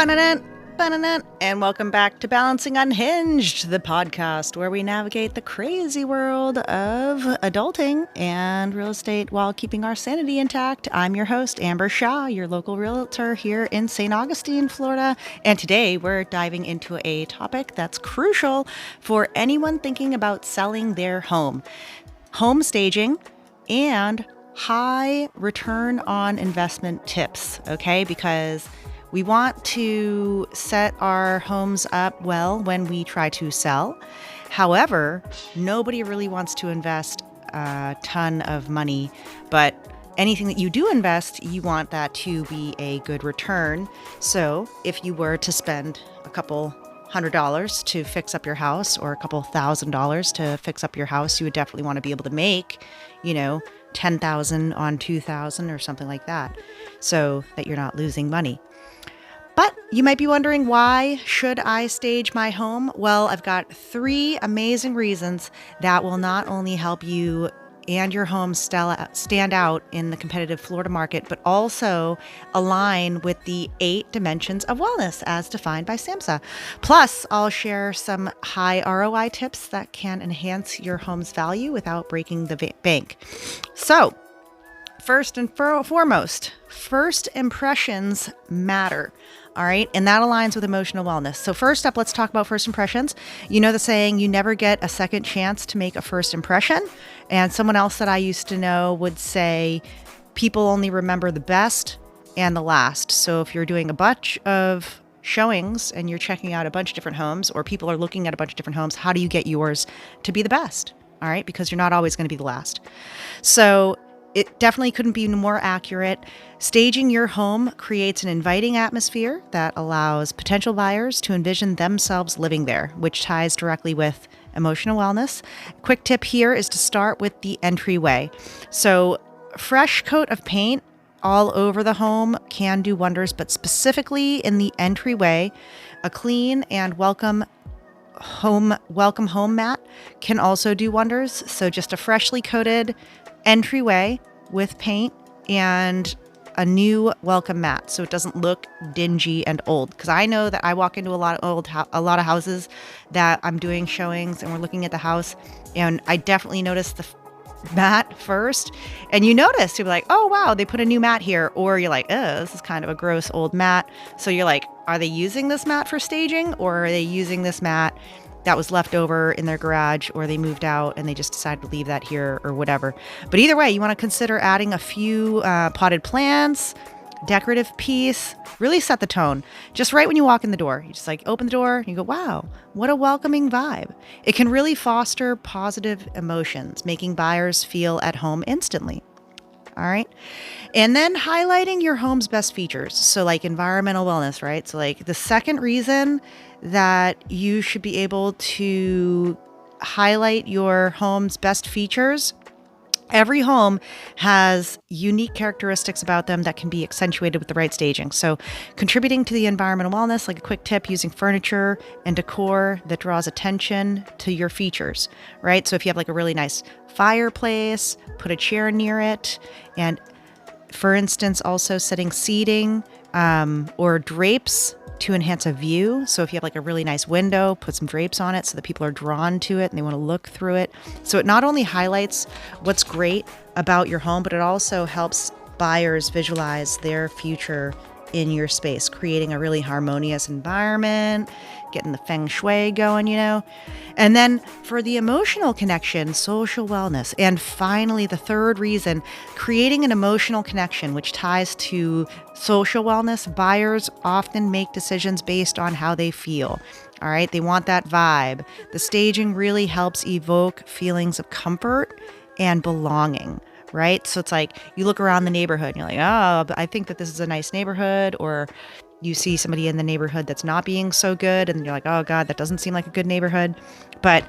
Ba-na-na, ba-na-na, and welcome back to Balancing Unhinged, the podcast where we navigate the crazy world of adulting and real estate while keeping our sanity intact. I'm your host, Amber Shah, your local realtor here in St. Augustine, Florida. And today we're diving into a topic that's crucial for anyone thinking about selling their home staging and high return on investment tips, okay? Because we want to set our homes up well when we try to sell. However, nobody really wants to invest a ton of money, but anything that you do invest, you want that to be a good return. So if you were to spend a couple $100 to fix up your house or a couple $1,000 to fix up your house, you would definitely want to be able to make, $10,000 on $2,000 or something like that, so that you're not losing money. But you might be wondering, why should I stage my home? Well, I've got 3 amazing reasons that will not only help you and your home stand out in the competitive Florida market, but also align with the 8 dimensions of wellness as defined by SAMHSA. Plus, I'll share some high ROI tips that can enhance your home's value without breaking the bank. So, first and foremost, first impressions matter. All right. And that aligns with emotional wellness. So first up, let's talk about first impressions. You know the saying, you never get a second chance to make a first impression. And someone else that I used to know would say, people only remember the best and the last. So if you're doing a bunch of showings and you're checking out a bunch of different homes, or people are looking at a bunch of different homes, how do you get yours to be the best? All right. Because you're not always going to be the last. So it definitely couldn't be more accurate. Staging your home creates an inviting atmosphere that allows potential buyers to envision themselves living there, which ties directly with emotional wellness. Quick tip here is to start with the entryway. So, fresh coat of paint all over the home can do wonders, but specifically in the entryway, a clean and welcome home mat can also do wonders. So just a freshly coated entryway with paint and a new welcome mat, so it doesn't look dingy and old. Because I know that I walk into a lot of houses that I'm doing showings and we're looking at the house, and I definitely noticed the mat first. And you're like, oh wow, they put a new mat here, or you're like, oh, this is kind of a gross old mat. So you're like, are they using this mat for staging, or are they using this mat that was left over in their garage, or they moved out and they just decided to leave that here or whatever. But either way, you want to consider adding a few potted plants, decorative piece, really set the tone. Just right when you walk in the door, you just like open the door and you go, wow, what a welcoming vibe. It can really foster positive emotions, making buyers feel at home instantly. All right. And then highlighting your home's best features. So like environmental wellness, right? So like the second reason that you should be able to highlight your home's best features. Every home has unique characteristics about them that can be accentuated with the right staging. So contributing to the environmental wellness, like a quick tip, using furniture and decor that draws attention to your features, right? So if you have like a really nice fireplace, put a chair near it. And for instance, also setting seating or drapes to enhance a view. So if you have like a really nice window, put some drapes on it so that people are drawn to it and they want to look through it. So it not only highlights what's great about your home, but it also helps buyers visualize their future in your space, creating a really harmonious environment, getting the feng shui going, And then for the emotional connection, social wellness. And finally, the third reason, creating an emotional connection, which ties to social wellness. Buyers often make decisions based on how they feel. All right. They want that vibe. The staging really helps evoke feelings of comfort and belonging. Right? So it's like you look around the neighborhood and you're like, oh, I think that this is a nice neighborhood, or you see somebody in the neighborhood that's not being so good and you're like, oh God, that doesn't seem like a good neighborhood. But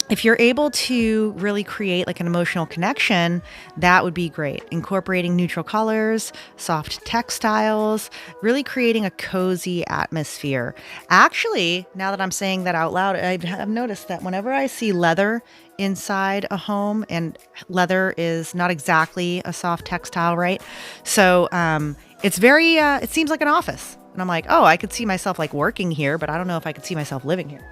if you're able to really create like an emotional connection, that would be great. Incorporating neutral colors, soft textiles, really creating a cozy atmosphere. Actually, now that I'm saying that out loud, I've noticed that whenever I see leather inside a home, and leather is not exactly a soft textile, right? So it's very, it seems like an office. And I'm like, oh, I could see myself like working here, but I don't know if I could see myself living here.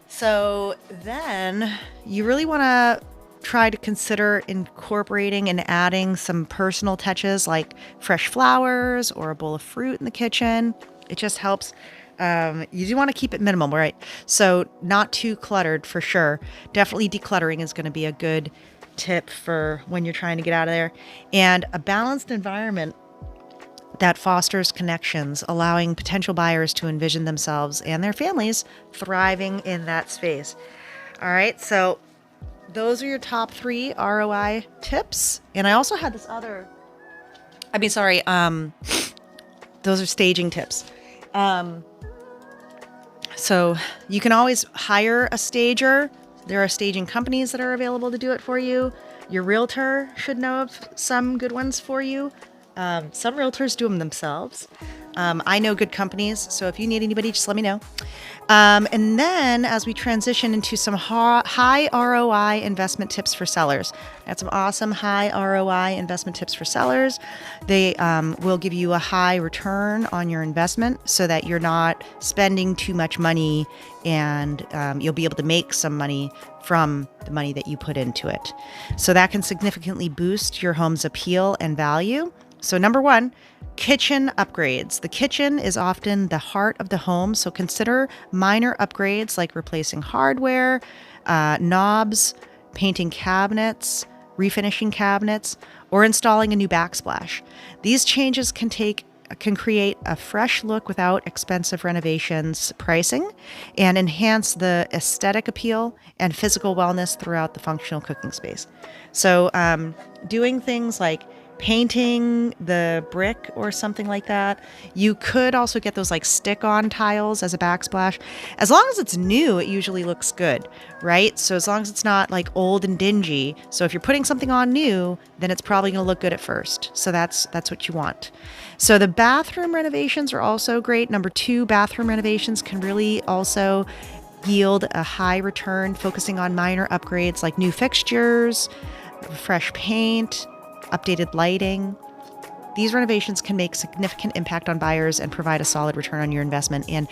So then you really want to try to consider incorporating and adding some personal touches like fresh flowers or a bowl of fruit in the kitchen. It just helps. You do want to keep it minimal, right? So not too cluttered for sure. Definitely decluttering is going to be a good tip for when you're trying to get out of there. And a balanced environment that fosters connections, allowing potential buyers to envision themselves and their families thriving in that space. All right, so those are your top 3 ROI tips. And I also had this other, those are staging tips. So you can always hire a stager. There are staging companies that are available to do it for you. Your realtor should know of some good ones for you. Some realtors do them themselves. I know good companies, so if you need anybody, just let me know. And then as we transition into some high ROI investment tips for sellers, I had some awesome high ROI investment tips for sellers. They will give you a high return on your investment so that you're not spending too much money, and you'll be able to make some money from the money that you put into it. So that can significantly boost your home's appeal and value. So number 1, kitchen upgrades. The kitchen is often the heart of the home, so consider minor upgrades like replacing hardware, knobs, painting cabinets, refinishing cabinets, or installing a new backsplash. These changes can create a fresh look without expensive renovations pricing and enhance the aesthetic appeal and physical wellness throughout the functional cooking space. So doing things like painting the brick or something like that. You could also get those like stick-on tiles as a backsplash. As long as it's new, it usually looks good, right? So as long as it's not like old and dingy. So if you're putting something on new, then it's probably going to look good at first. So that's what you want. So the bathroom renovations are also great. Number 2, bathroom renovations can really also yield a high return, focusing on minor upgrades like new fixtures, fresh paint, updated lighting. These renovations can make significant impact on buyers and provide a solid return on your investment. And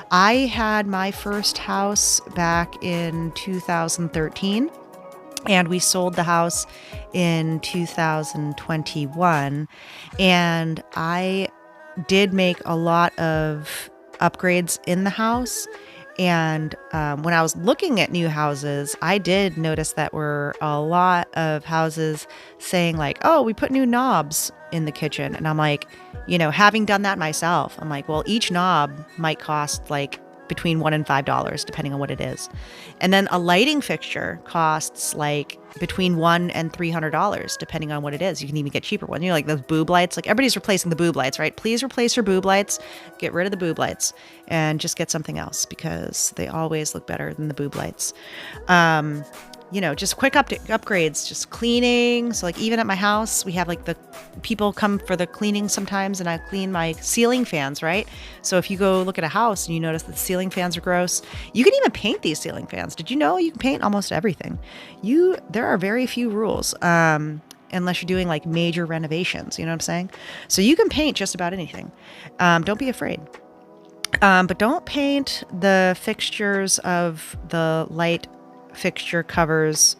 I had my first house back in 2013, and we sold the house in 2021. And I did make a lot of upgrades in the house. And when I was looking at new houses, I did notice that were a lot of houses saying like, oh, we put new knobs in the kitchen. And I'm like, having done that myself, I'm like, well, each knob might cost like between $1 and $5, depending on what it is. And then a lighting fixture costs like between $100 and $300, depending on what it is. You can even get cheaper ones. Like those boob lights, like everybody's replacing the boob lights, right? Please replace your boob lights, get rid of the boob lights, and just get something else because they always look better than the boob lights. Just quick upgrades, just cleaning. So like even at my house, we have like the people come for the cleaning sometimes, and I clean my ceiling fans, right? So if you go look at a house and you notice that the ceiling fans are gross, you can even paint these ceiling fans. Did you know you can paint almost everything? There are very few rules, unless you're doing like major renovations, you know what I'm saying? So you can paint just about anything. Don't be afraid. But don't paint the fixtures of the light fixture covers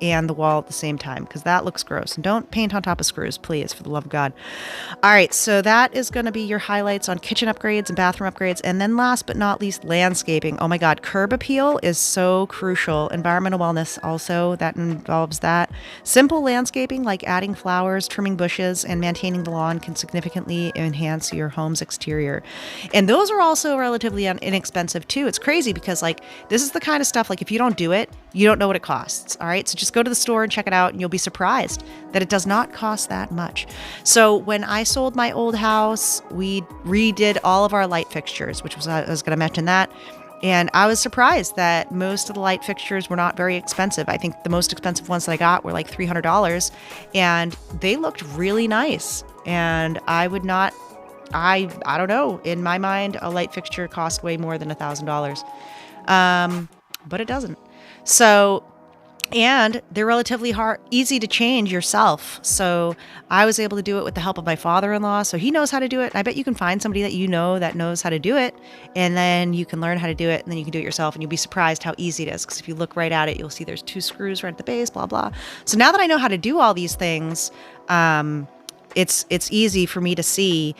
and the wall at the same time, because that looks gross. And don't paint on top of screws, please, for the love of God. All right, so that is going to be your highlights on kitchen upgrades and bathroom upgrades. And then last but not least, landscaping. Oh my God, curb appeal is so crucial. Environmental wellness also, that involves that. Simple landscaping like adding flowers, trimming bushes, and maintaining the lawn can significantly enhance your home's exterior. And those are also relatively inexpensive too. It's crazy because like this is the kind of stuff, like if you don't do it, you don't know what it costs. All right, so just go to the store and check it out, and you'll be surprised that it does not cost that much. So when I sold my old house, we redid all of our light fixtures, which was, I was going to mention that. And I was surprised that most of the light fixtures were not very expensive. I think the most expensive ones that I got were like $300, and they looked really nice. And I would not, I don't know, in my mind, a light fixture cost way more than $1,000. But it doesn't. So And they're relatively easy to change yourself. So I was able to do it with the help of my father-in-law. So he knows how to do it. And I bet you can find somebody that you know that knows how to do it. And then you can learn how to do it. And then you can do it yourself. And you'll be surprised how easy it is. Because if you look right at it, you'll see there's 2 screws right at the base, blah, blah. So now that I know how to do all these things, it's easy for me to see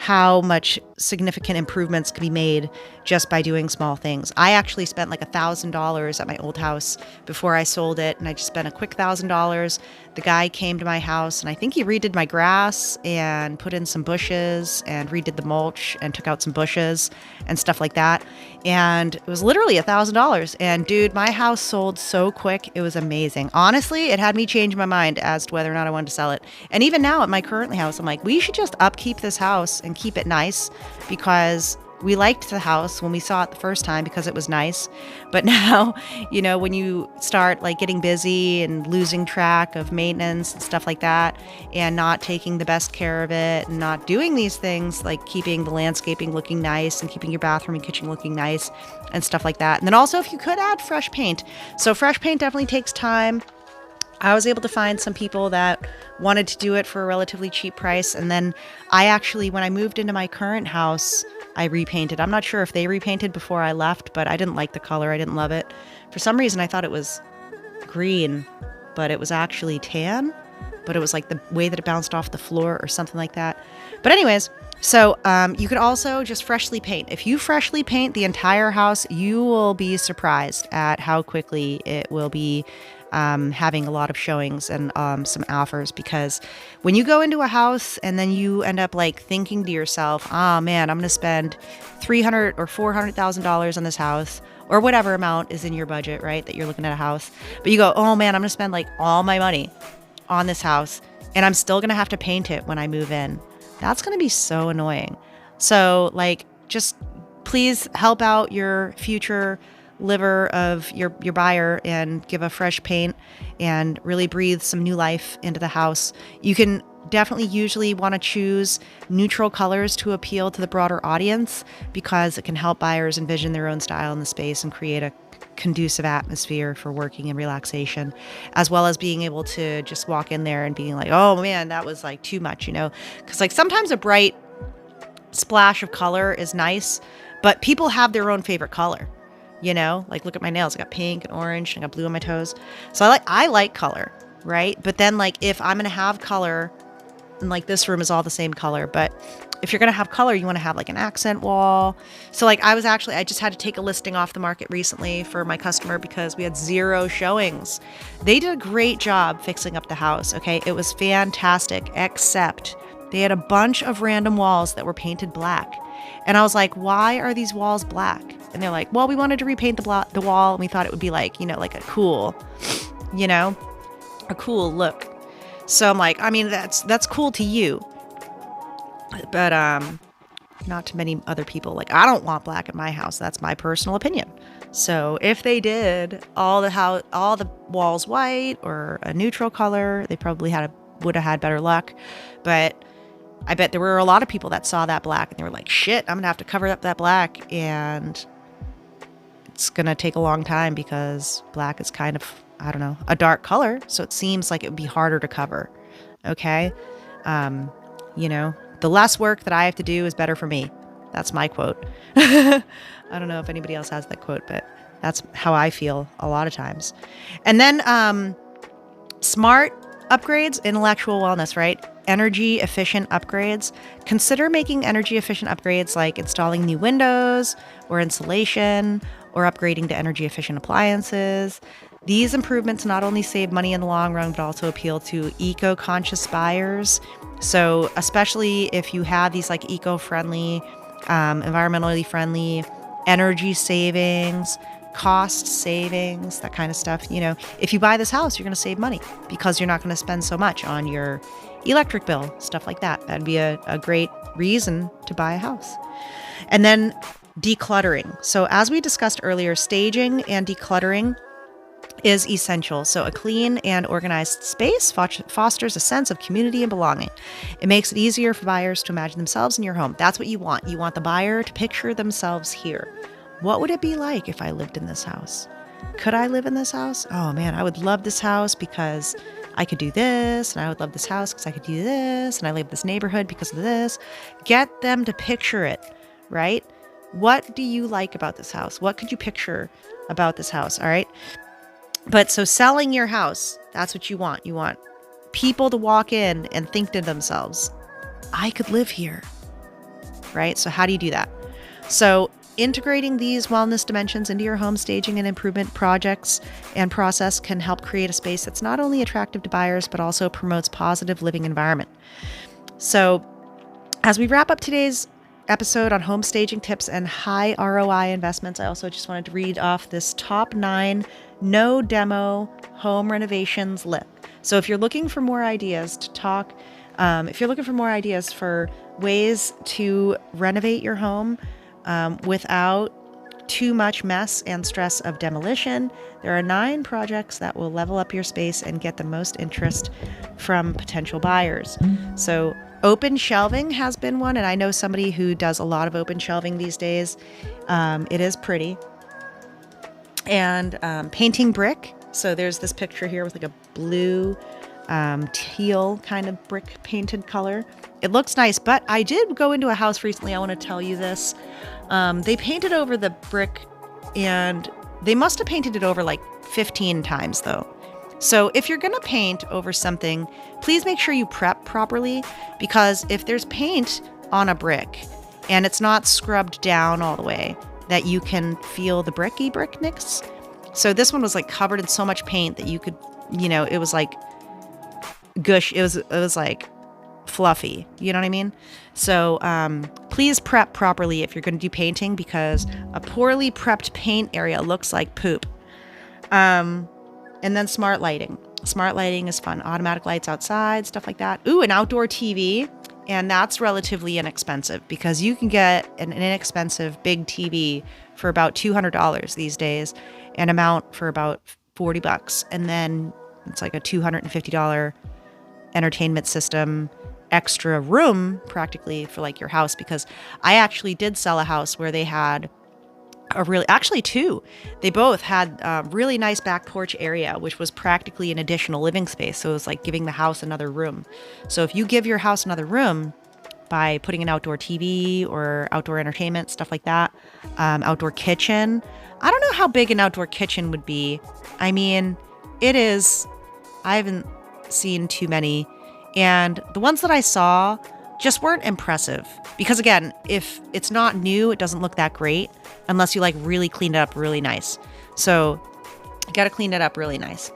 how much significant improvements can be made just by doing small things. I actually spent like $1,000 at my old house before I sold it, and I just spent a quick $1,000. The guy came to my house, and I think he redid my grass and put in some bushes and redid the mulch and took out some bushes and stuff like that. And it was literally $1,000. And dude, my house sold so quick. It was amazing. Honestly, it had me change my mind as to whether or not I wanted to sell it. And even now at my current house, I'm like, we should just upkeep this house and keep it nice, because we liked the house when we saw it the first time because it was nice. But now, when you start like getting busy and losing track of maintenance and stuff like that, and not taking the best care of it and not doing these things like keeping the landscaping looking nice and keeping your bathroom and kitchen looking nice and stuff like that. And then also if you could add fresh paint. So fresh paint definitely takes time. I was able to find some people that wanted to do it for a relatively cheap price. And then I actually, when I moved into my current house, I repainted. I'm not sure if they repainted before I left, but I didn't like the color. I didn't love it. For some reason, I thought it was green, but it was actually tan. But it was like the way that it bounced off the floor or something like that. But anyways, so you could also just freshly paint. If you freshly paint the entire house, you will be surprised at how quickly it will be having a lot of showings and some offers. Because when you go into a house and then you end up like thinking to yourself, oh man, I'm going to spend $300,000 or $400,000 on this house, or whatever amount is in your budget, right? That you're looking at a house, but you go, oh man, I'm going to spend like all my money on this house, and I'm still going to have to paint it when I move in. That's going to be so annoying. So like, just please help out your future liver of your buyer and give a fresh paint and really breathe some new life into the house. You can definitely usually want to choose neutral colors to appeal to the broader audience, because it can help buyers envision their own style in the space and create a conducive atmosphere for working and relaxation, as well as being able to just walk in there and being like, oh man, that was like too much, because like sometimes a bright splash of color is nice, but people have their own favorite color. Like look at my nails. I got pink and orange and I got blue on my toes. So I like color, right? But then like if I'm going to have color, and like this room is all the same color, but if you're going to have color, you want to have like an accent wall. So like I just had to take a listing off the market recently for my customer because we had 0 showings. They did a great job fixing up the house. Okay. It was fantastic, except they had a bunch of random walls that were painted black. And I was like, why are these walls black? And they're like, well, we wanted to repaint the wall, and we thought it would be like, like a cool look. So I'm like, I mean, that's cool to you, but not to many other people. Like, I don't want black at my house. That's my personal opinion. So if they did all the walls white or a neutral color, they probably would have had better luck. But I bet there were a lot of people that saw that black and they were like, shit, I'm gonna have to cover up that black, and it's gonna take a long time because black is kind of, I don't know, a dark color. So it seems like it would be harder to cover. Okay. The less work that I have to do is better for me. That's my quote. I don't know if anybody else has that quote, but that's how I feel a lot of times. And then smart upgrades, intellectual wellness, right? Energy efficient upgrades. Consider making energy efficient upgrades like installing new windows or insulation, or upgrading to energy efficient appliances. These improvements not only save money in the long run, but also appeal to eco-conscious buyers. So especially if you have these like eco-friendly, environmentally friendly energy savings, cost savings, that kind of stuff. If you buy this house, you're going to save money because you're not going to spend so much on your electric bill, stuff like that. That'd be a great reason to buy a house. And then decluttering. So as we discussed earlier, staging and decluttering is essential. So a clean and organized space fosters a sense of community and belonging. It makes it easier for buyers to imagine themselves in your home. That's what you want. You want the buyer to picture themselves here. What would it be like if I lived in this house? Could I live in this house? Oh man, I would love this house because I could do this, and I would love this house because I could do this, and I live in this neighborhood because of this. Get them to picture it, right? What do you like about this house? What could you picture about this house? All right. But so selling your house, that's what you want. You want people to walk in and think to themselves, I could live here, right? So how do you do that? So integrating these wellness dimensions into your home staging and improvement projects and process can help create a space that's not only attractive to buyers, but also promotes positive living environment. So as we wrap up today's episode on home staging tips and high ROI investments, I also just wanted to read off this top 9 no demo home renovations list. So if you're looking for more ideas to talk, if you're looking for more ideas for ways to renovate your home without too much mess and stress of demolition, there are 9 projects that will level up your space and get the most interest from potential buyers. So open shelving has been one, and I know somebody who does a lot of open shelving these days. It is pretty. And painting brick. So there's this picture here with like a blue, teal kind of brick painted color. It looks nice, but I did go into a house recently. I want to tell you this. They painted over the brick, and they must have painted it over like 15 times though. So if you're going to paint over something, please make sure you prep properly, because if there's paint on a brick and it's not scrubbed down all the way, that you can feel the brickness. So this one was like covered in so much paint that you could, it was like gush. It was like fluffy. You know what I mean? So please prep properly if you're going to do painting, because a poorly prepped paint area looks like poop. And then smart lighting. Smart lighting is fun. Automatic lights outside, stuff like that. Ooh, an outdoor TV. And that's relatively inexpensive, because you can get an inexpensive big TV for about $200 these days, and a mount for about $40. And then it's like a $250 entertainment system, extra room practically for like your house. Because I actually did sell a house where they had two. They both had a really nice back porch area, which was practically an additional living space. So it was like giving the house another room. So if you give your house another room by putting an outdoor TV or outdoor entertainment, stuff like that, outdoor kitchen. I don't know how big an outdoor kitchen would be. I mean, I haven't seen too many. And the ones that I saw just weren't impressive. Because again, if it's not new, it doesn't look that great unless you like really clean it up really nice. So you got to clean it up really nice.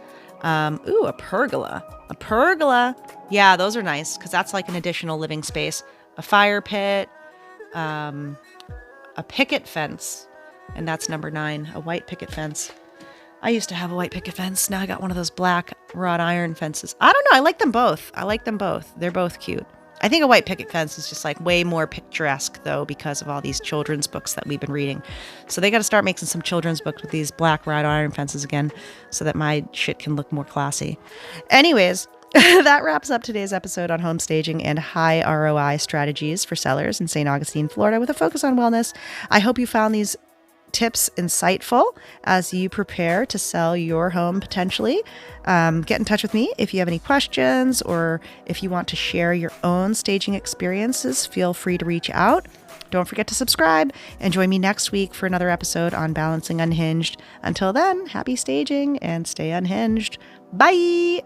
Ooh, a pergola. A pergola. Yeah, those are nice because that's like an additional living space. A fire pit, a picket fence. And that's number 9, a white picket fence. I used to have a white picket fence. Now I got one of those black wrought iron fences. I don't know. I like them both. They're both cute. I think a white picket fence is just like way more picturesque though, because of all these children's books that we've been reading. So they got to start making some children's books with these black wrought iron fences again, so that my shit can look more classy. Anyways, that wraps up today's episode on home staging and high ROI strategies for sellers in St. Augustine, Florida, with a focus on wellness. I hope you found these tips insightful as you prepare to sell your home potentially. Get in touch with me if you have any questions, or if you want to share your own staging experiences, feel free to reach out. Don't forget to subscribe and join me next week for another episode on Balancing Unhinged. Until then, happy staging and stay unhinged. Bye.